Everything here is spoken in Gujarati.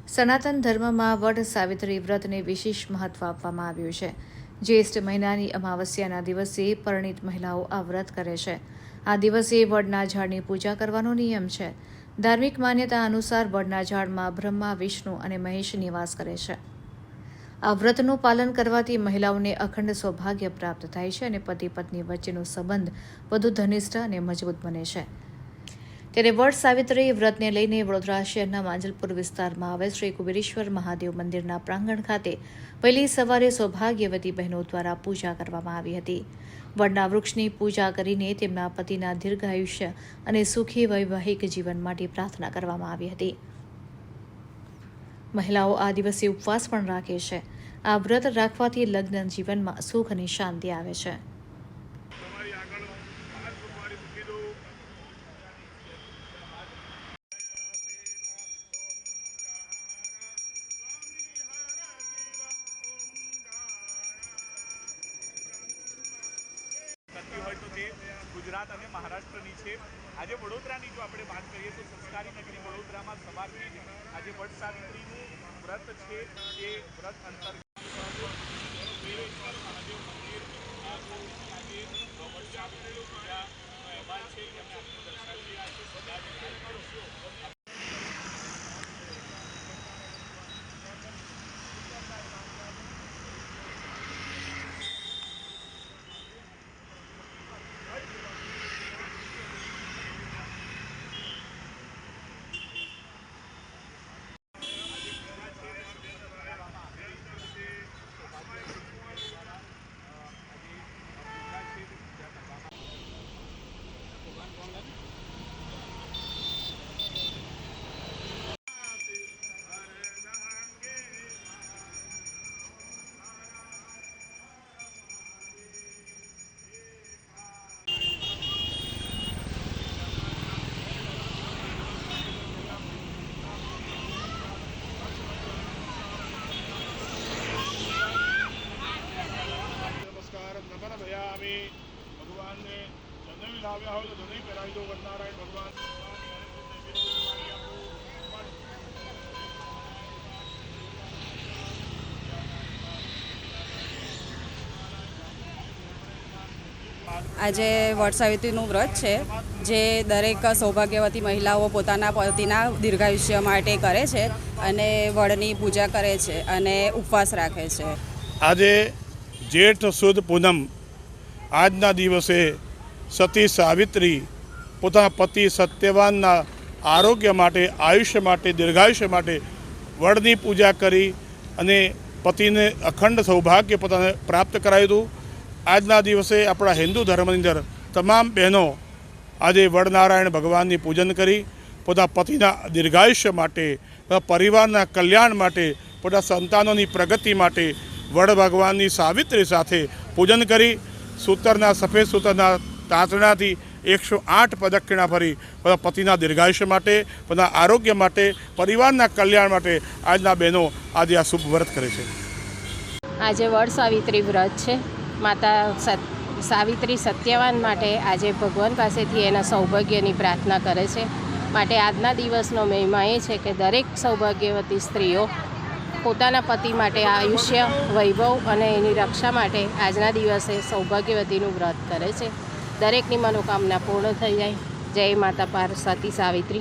સનાતન ધર્મમાં વડ સાવિત્રી વ્રતને વિશેષ મહત્વ આપવામાં આવ્યું છે। જ્યેષ્ઠ મહિનાની અમાવસ્યાના દિવસે પરિણીત મહિલાઓ આ વ્રત કરે છે। આ દિવસે વડના ઝાડની પૂજા કરવાનો નિયમ છે। ધાર્મિક માન્યતા અનુસાર વડના ઝાડમાં બ્રહ્મા, વિષ્ણુ અને મહેશ નિવાસ કરે છે। આ વ્રતનું પાલન કરવાથી મહિલાઓને અખંડ સૌભાગ્ય પ્રાપ્ત થાય છે અને પતિ પત્ની વચ્ચેનો સંબંધ વધુ ઘનિષ્ઠ અને મજબૂત બને છે। ત્યારે વડ સાવિત્રી વ્રતને લઈને વડોદરા શહેરના માંજલપુર વિસ્તારમાં આવેલ શ્રી કુબેરેશ્વર મહાદેવ મંદિરના પ્રાંગણ ખાતે વહેલી સવારે સૌભાગ્યવતી બહેનો દ્વારા પૂજા કરવામાં આવી હતી। વડના વૃક્ષની પૂજા કરીને તેમના પતિના દીર્ઘાયુષ્ય અને સુખી વૈવાહિક જીવન માટે પ્રાર્થના કરવામાં આવી હતી। મહિલાઓ આ દિવસે ઉપવાસ પણ રાખે છે। આ વ્રત રાખવાથી લગ્ન જીવનમાં સુખ અને શાંતિ આવે છે। गुजरात और महाराष्ट्र की आज वडोदरा की जो आप बात करिए तो संस्कारी नगरी वडोदरा में सवार आज वड सावित्री व्रत है। ये व्रत अंतर्गत महादेव मंदिर आज वड सावित्री पूजा अहवाल है आपको दर्शावी। भगवान ने जनेवी लाव्या हो तो जनेवी पहरावी दो। वडनारायण भगवान આજે વડ સાવિત્રીનું વ્રત છે જે દરેક સૌભાગ્યવતી મહિલાઓ પોતાના પતિના દીર્ઘાયુષ્ય માટે કરે છે અને વડની પૂજા કરે છે અને ઉપવાસ રાખે છે। આજે જેઠ સુદ પૂનમ આજના દિવસે સતી સાવિત્રી પોતાના પતિ સત્યવાનના આરોગ્ય માટે, આયુષ્ય માટે, દીર્ઘાયુષ્ય માટે વડની પૂજા કરી અને પતિને અખંડ સૌભાગ્ય પોતાને પ્રાપ્ત કરાવ્યું હતું। આજના દિવસે આપણા હિન્દુ ધર્મની અંદર તમામ બહેનો આજે વડનારાયણ ભગવાનની પૂજન કરી પોતાના પતિના દીર્ઘાયુષ્ય માટે, પરિવારના કલ્યાણ માટે, પોતાના સંતાનોની પ્રગતિ માટે વડ ભગવાનની સાવિત્રી સાથે પૂજન કરી સૂતરના સફેદ સૂતરના તાંતણાથી 108 પ્રદક્ષિણા ફરી પોતાના પતિના દીર્ઘાયુષ્ય માટે, પોતાના આરોગ્ય માટે, પરિવારના કલ્યાણ માટે આજના બહેનો આજે આ શુભ વ્રત કરે છે। આજે વડ સાવિત્રી વ્રત છે। માતા સાવિત્રી સત્યવાન માટે આજે ભગવાન પાસેથી એના સૌભાગ્યની પ્રાર્થના કરે છે। માટે આજના દિવસનો મહિમા એ છે કે દરેક સૌભાગ્યવતી સ્ત્રીઓ પોતાના પતિ માટે આયુષ્ય, વૈભવ અને એની રક્ષા માટે આજના દિવસે સૌભાગ્યવતીનું વ્રત કરે છે। દરેકની મનોકામના પૂર્ણ થઈ જાય। જય માતા પાર્વતી સાવિત્રી।